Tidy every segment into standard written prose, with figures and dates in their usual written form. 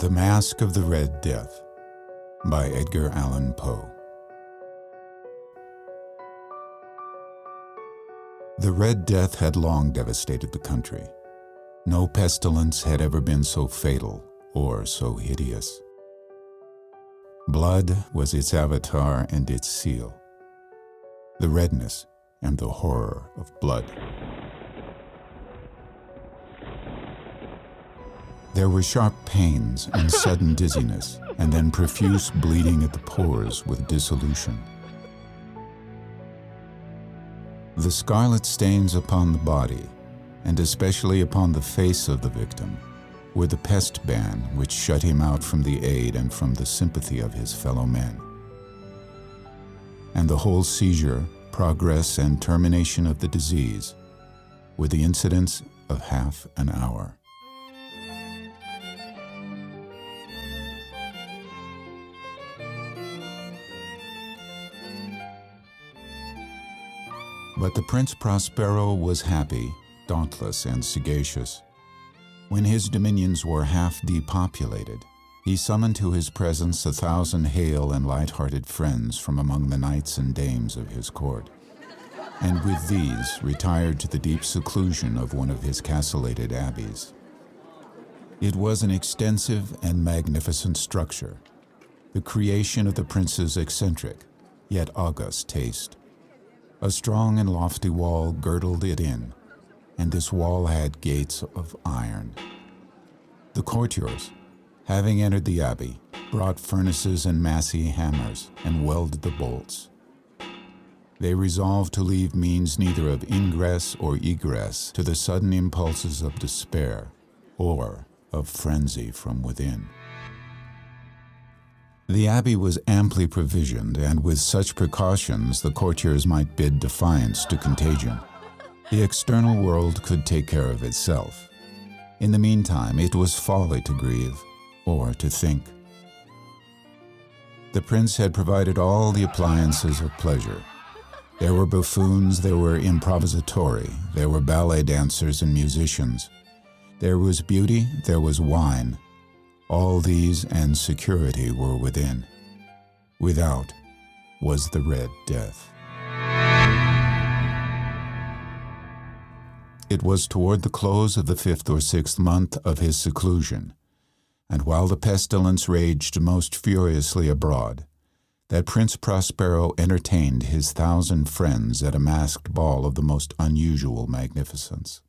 The Masque of the Red Death by Edgar Allan Poe. The Red Death had long devastated the country. No pestilence had ever been so fatal or so hideous. Blood was its avatar and its seal. The redness and the horror of blood. There were sharp pains and sudden dizziness, and then profuse bleeding at the pores with dissolution. The scarlet stains upon the body, and especially upon the face of the victim, were the pest ban which shut him out from the aid and from the sympathy of his fellow men. And the whole seizure, progress, and termination of the disease were the incidents of half an hour. But the Prince Prospero was happy, dauntless, and sagacious. When his dominions were half depopulated, he summoned to his presence 1,000 hale and light-hearted friends from among the knights and dames of his court, and with these retired to the deep seclusion of one of his castellated abbeys. It was an extensive and magnificent structure, the creation of the prince's eccentric, yet august taste. A strong and lofty wall girdled it in, and this wall had gates of iron. The courtiers, having entered the abbey, brought furnaces and massy hammers and welded the bolts. They resolved to leave means neither of ingress or egress to the sudden impulses of despair or of frenzy from within. The abbey was amply provisioned, and with such precautions the courtiers might bid defiance to contagion. The external world could take care of itself. In the meantime, it was folly to grieve or to think. The prince had provided all the appliances of pleasure. There were buffoons, there were improvisatori, there were ballet dancers and musicians. There was beauty, there was wine. All these and security were within. Without was the Red Death. It was toward the close of the 5th or 6th month of his seclusion, and while the pestilence raged most furiously abroad, that Prince Prospero entertained his 1,000 friends at a masked ball of the most unusual magnificence.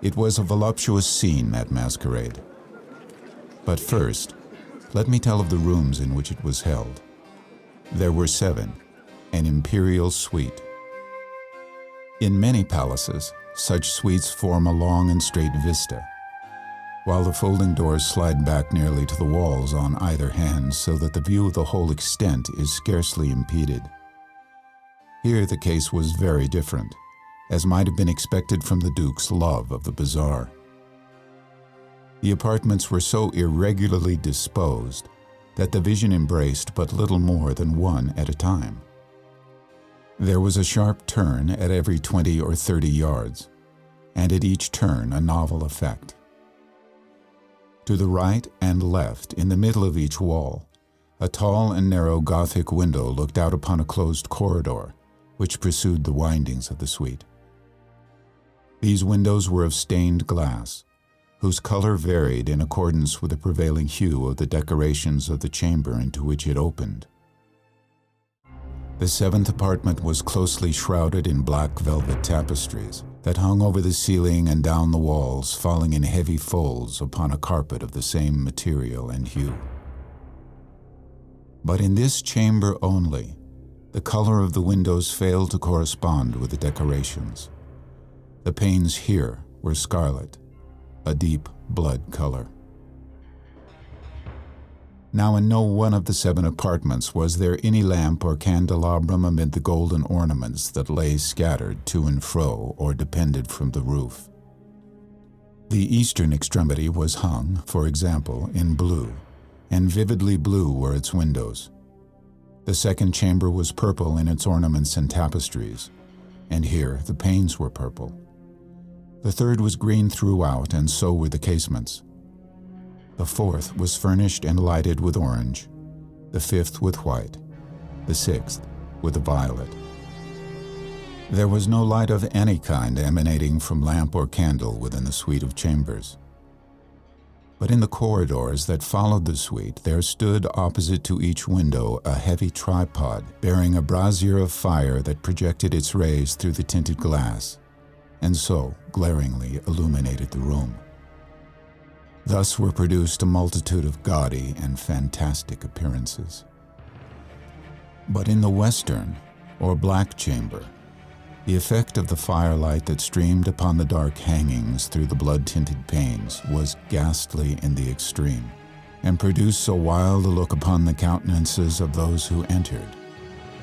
It was a voluptuous scene, that masquerade. But first, let me tell of the rooms in which it was held. There were 7, an imperial suite. In many palaces, such suites form a long and straight vista, while the folding doors slide back nearly to the walls on either hand so that the view of the whole extent is scarcely impeded. Here the case was very different, as might have been expected from the Duke's love of the bizarre. The apartments were so irregularly disposed that the vision embraced but little more than one at a time. There was a sharp turn at every 20 or 30 yards, and at each turn a novel effect. To the right and left, in the middle of each wall, a tall and narrow Gothic window looked out upon a closed corridor which pursued the windings of the suite. These windows were of stained glass, whose color varied in accordance with the prevailing hue of the decorations of the chamber into which it opened. The 7th apartment was closely shrouded in black velvet tapestries that hung over the ceiling and down the walls, falling in heavy folds upon a carpet of the same material and hue. But in this chamber only, the color of the windows failed to correspond with the decorations. The panes here were scarlet, a deep blood color. Now in no one of the 7 apartments was there any lamp or candelabrum amid the golden ornaments that lay scattered to and fro or depended from the roof. The eastern extremity was hung, for example, in blue, and vividly blue were its windows. The 2nd chamber was purple in its ornaments and tapestries, and here the panes were purple. The 3rd was green throughout, and so were the casements. The fourth was furnished and lighted with orange, the fifth with white, the sixth with violet. There was no light of any kind emanating from lamp or candle within the suite of chambers. But in the corridors that followed the suite, there stood opposite to each window a heavy tripod bearing a brazier of fire that projected its rays through the tinted glass, and so glaringly illuminated the room. Thus were produced a multitude of gaudy and fantastic appearances. But in the western, or black chamber, the effect of the firelight that streamed upon the dark hangings through the blood-tinted panes was ghastly in the extreme, and produced so wild a look upon the countenances of those who entered,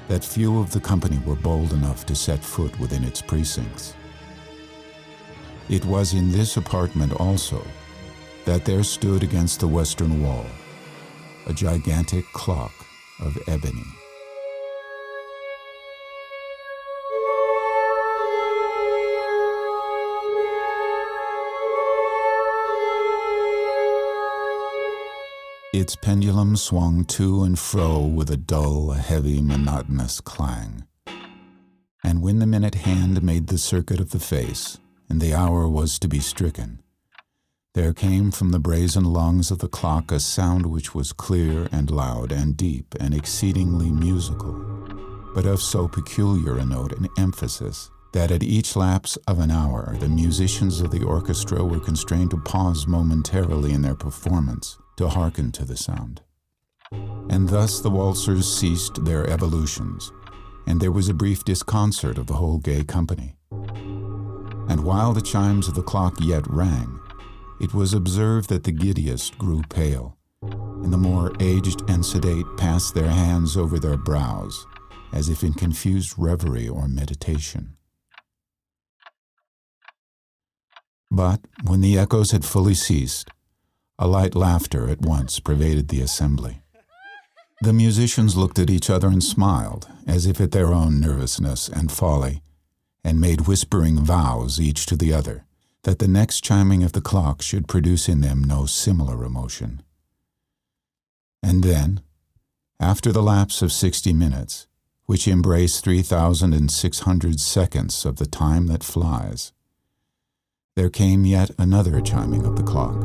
that few of the company were bold enough to set foot within its precincts. It was in this apartment also that there stood against the western wall a gigantic clock of ebony. Its pendulum swung to and fro with a dull, heavy, monotonous clang. And when the minute hand made the circuit of the face, and the hour was to be stricken, there came from the brazen lungs of the clock a sound which was clear and loud and deep and exceedingly musical, but of so peculiar a note and emphasis that at each lapse of an hour the musicians of the orchestra were constrained to pause momentarily in their performance to hearken to the sound. And thus the waltzers ceased their evolutions, and there was a brief disconcert of the whole gay company. And while the chimes of the clock yet rang, it was observed that the giddiest grew pale, and the more aged and sedate passed their hands over their brows, as if in confused reverie or meditation. But when the echoes had fully ceased, a light laughter at once pervaded the assembly. The musicians looked at each other and smiled, as if at their own nervousness and folly, and made whispering vows each to the other that the next chiming of the clock should produce in them no similar emotion. And then, after the lapse of 60 minutes, which embrace 3,600 seconds of the time that flies, there came yet another chiming of the clock,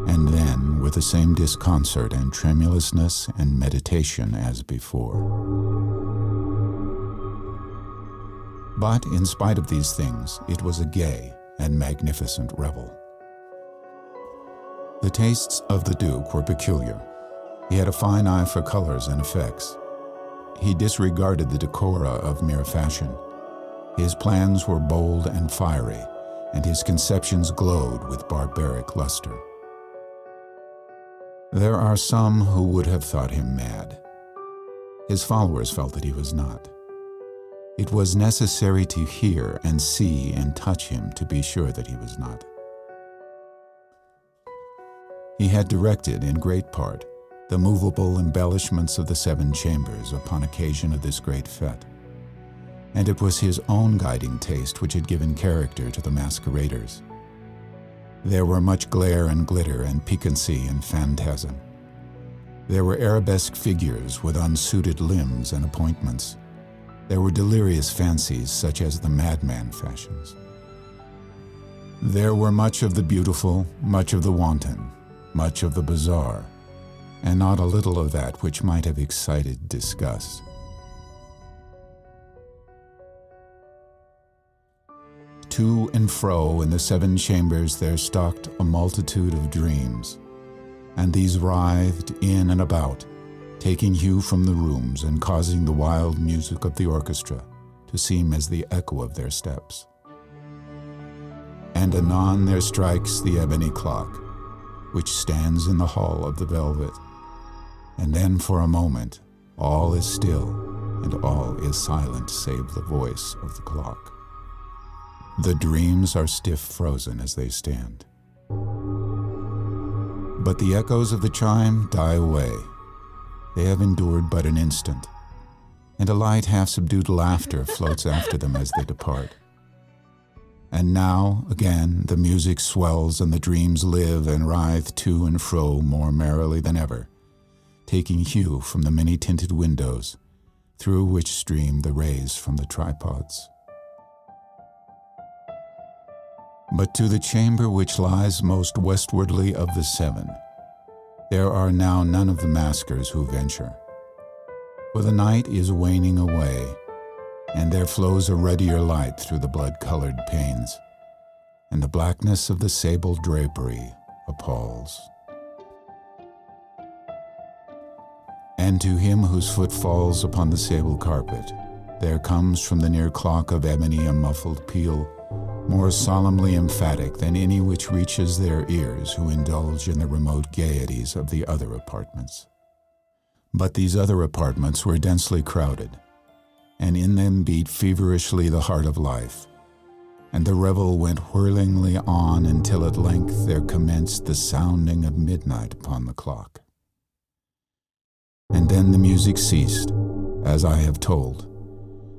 and then with the same disconcert and tremulousness and meditation as before. But in spite of these things, it was a gay and magnificent revel. The tastes of the Duke were peculiar. He had a fine eye for colors and effects. He disregarded the decora of mere fashion. His plans were bold and fiery, and his conceptions glowed with barbaric luster. There are some who would have thought him mad. His followers felt that he was not. It was necessary to hear and see and touch him to be sure that he was not. He had directed, in great part, the movable embellishments of the 7 chambers upon occasion of this great fete, and it was his own guiding taste which had given character to the masqueraders. There were much glare and glitter and piquancy and phantasm. There were arabesque figures with unsuited limbs and appointments. There were delirious fancies such as the madman fashions. There were much of the beautiful, much of the wanton, much of the bizarre, and not a little of that which might have excited disgust. To and fro in the 7 chambers there stalked a multitude of dreams, and these writhed in and about, taking hue from the rooms and causing the wild music of the orchestra to seem as the echo of their steps. And anon there strikes the ebony clock, which stands in the hall of the velvet, and then for a moment all is still and all is silent save the voice of the clock. The dreams are stiff frozen as they stand. But the echoes of the chime die away. They have endured but an instant, and a light half-subdued laughter floats after them as they depart. And now, again, the music swells and the dreams live and writhe to and fro more merrily than ever, taking hue from the many tinted windows through which stream the rays from the tripods. But to the chamber which lies most westwardly of the seven, there are now none of the maskers who venture. For the night is waning away, and there flows a ruddier light through the blood-colored panes, and the blackness of the sable drapery appalls. And to him whose foot falls upon the sable carpet, there comes from the near clock of ebony a muffled peal, more solemnly emphatic than any which reaches their ears who indulge in the remote gaieties of the other apartments. But these other apartments were densely crowded, and in them beat feverishly the heart of life, and the revel went whirlingly on until at length there commenced the sounding of midnight upon the clock. And then the music ceased, as I have told,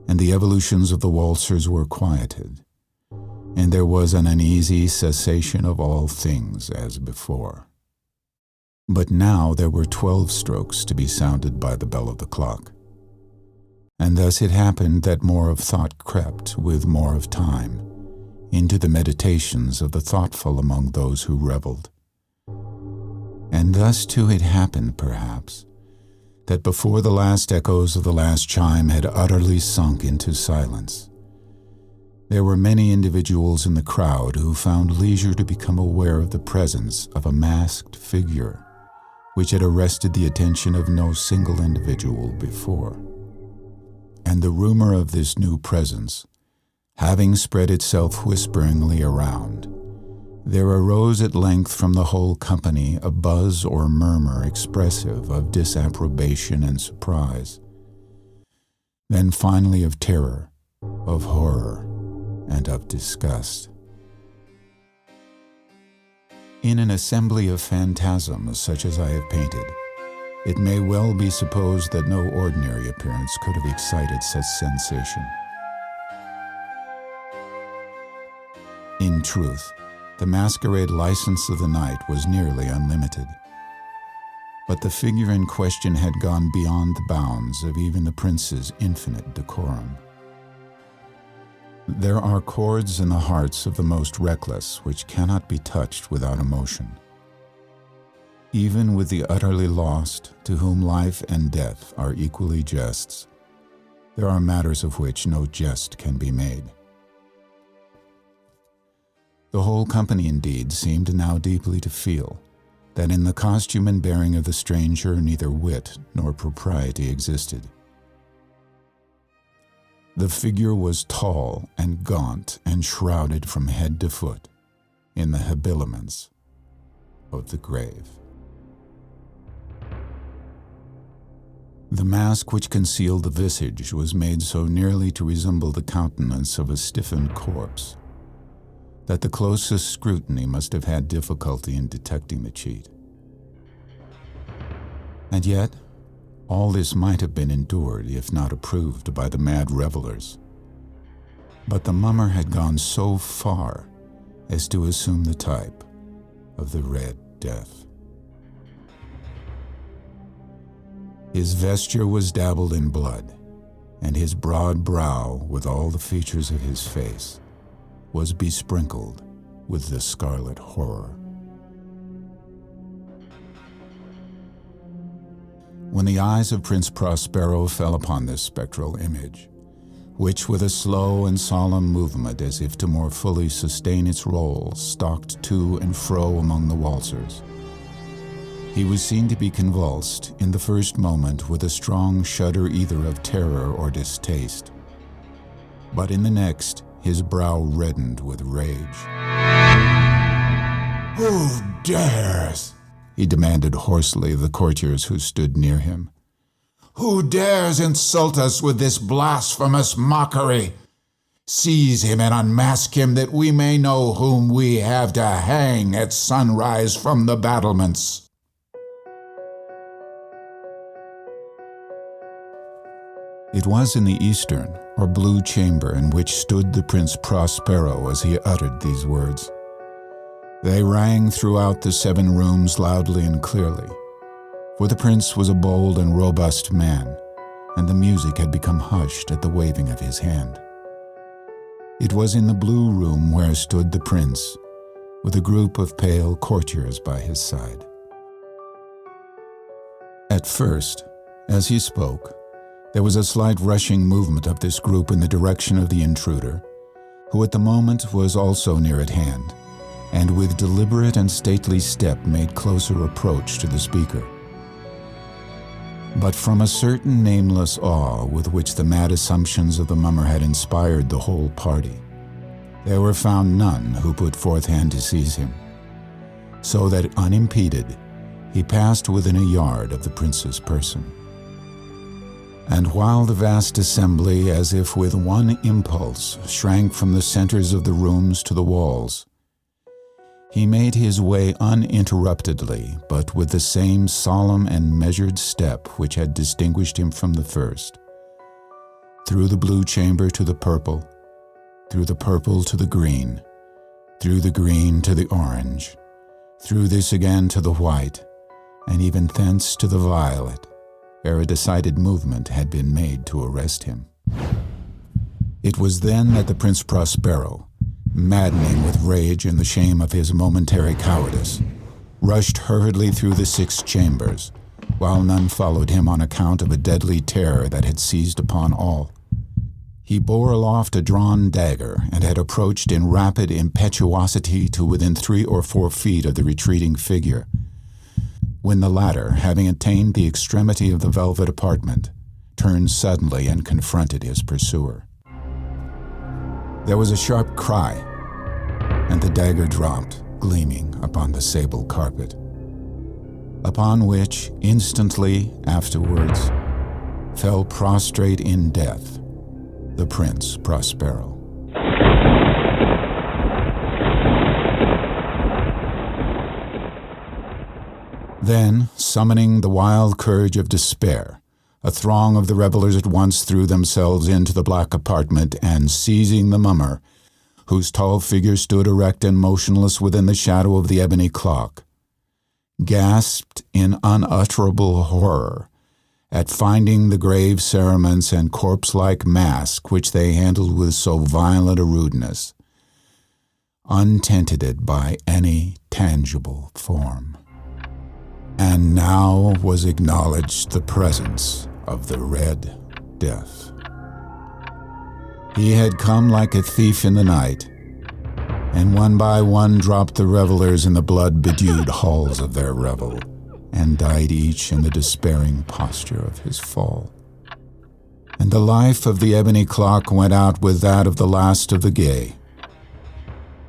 and the evolutions of the waltzers were quieted, and there was an uneasy cessation of all things as before. But now there were 12 strokes to be sounded by the bell of the clock, and thus it happened that more of thought crept with more of time into the meditations of the thoughtful among those who reveled. And thus too it happened, perhaps, that before the last echoes of the last chime had utterly sunk into silence, there were many individuals in the crowd who found leisure to become aware of the presence of a masked figure which had arrested the attention of no single individual before. And the rumor of this new presence, having spread itself whisperingly around, there arose at length from the whole company a buzz or murmur expressive of disapprobation and surprise, then finally of terror, of horror, and of disgust. In an assembly of phantasms such as I have painted, it may well be supposed that no ordinary appearance could have excited such sensation. In truth, the masquerade license of the night was nearly unlimited. But the figure in question had gone beyond the bounds of even the prince's infinite decorum. There are chords in the hearts of the most reckless which cannot be touched without emotion. Even with the utterly lost, to whom life and death are equally jests, there are matters of which no jest can be made. The whole company, indeed, seemed now deeply to feel that in the costume and bearing of the stranger neither wit nor propriety existed. The figure was tall and gaunt and shrouded from head to foot in the habiliments of the grave. The mask which concealed the visage was made so nearly to resemble the countenance of a stiffened corpse that the closest scrutiny must have had difficulty in detecting the cheat. And yet, all this might have been endured if not approved by the mad revelers. But the mummer had gone so far as to assume the type of the Red Death. His vesture was dabbled in blood, and his broad brow, with all the features of his face, was besprinkled with the scarlet horror. When the eyes of Prince Prospero fell upon this spectral image, which with a slow and solemn movement as if to more fully sustain its role stalked to and fro among the waltzers, he was seen to be convulsed in the first moment with a strong shudder either of terror or distaste, but in the next his brow reddened with rage. "Who dares?" he demanded hoarsely of the courtiers who stood near him. "Who dares insult us with this blasphemous mockery? Seize him and unmask him that we may know whom we have to hang at sunrise from the battlements." It was in the eastern, or blue chamber, in which stood the Prince Prospero as he uttered these words. They rang throughout the 7 rooms loudly and clearly, for the prince was a bold and robust man, and the music had become hushed at the waving of his hand. It was in the blue room where stood the prince, with a group of pale courtiers by his side. At first, as he spoke, there was a slight rushing movement of this group in the direction of the intruder, who at the moment was also near at hand, and with deliberate and stately step made closer approach to the speaker. But from a certain nameless awe with which the mad assumptions of the mummer had inspired the whole party, there were found none who put forth hand to seize him, so that unimpeded he passed within a yard of the prince's person. And while the vast assembly, as if with one impulse, shrank from the centers of the rooms to the walls, he made his way uninterruptedly, but with the same solemn and measured step which had distinguished him from the first, through the blue chamber to the purple, through the purple to the green, through the green to the orange, through this again to the white, and even thence to the violet, ere a decided movement had been made to arrest him. It was then that the Prince Prospero, maddening with rage and the shame of his momentary cowardice, rushed hurriedly through the 6 chambers, while none followed him on account of a deadly terror that had seized upon all. He bore aloft a drawn dagger and had approached in rapid impetuosity to within 3 or 4 feet of the retreating figure, when the latter, having attained the extremity of the velvet apartment, turned suddenly and confronted his pursuer. There was a sharp cry, and the dagger dropped, gleaming upon the sable carpet, upon which, instantly afterwards, fell prostrate in death the Prince Prospero. Then, summoning the wild courage of despair, a throng of the revelers at once threw themselves into the black apartment and, seizing the mummer, whose tall figure stood erect and motionless within the shadow of the ebony clock, gasped in unutterable horror at finding the grave cerements and corpse-like mask which they handled with so violent a rudeness, untenanted by any tangible form. And now was acknowledged the presence of the Red Death. He had come like a thief in the night, and one by one dropped the revelers in the blood-bedewed halls of their revel, and died each in the despairing posture of his fall. And the life of the ebony clock went out with that of the last of the gay,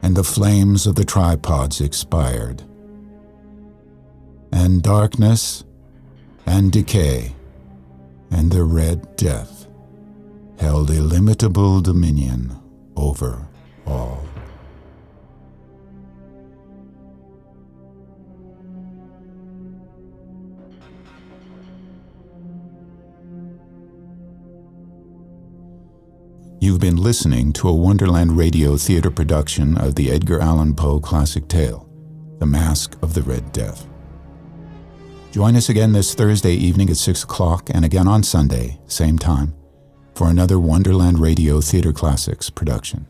and the flames of the tripods expired. And darkness, and decay, and the Red Death held illimitable dominion over all. You've been listening to a Wonderland Radio Theater production of the Edgar Allan Poe classic tale, The Masque of the Red Death. Join us again this Thursday evening at 6 o'clock and again on Sunday, same time, for another Wonderland Radio Theater Classics production.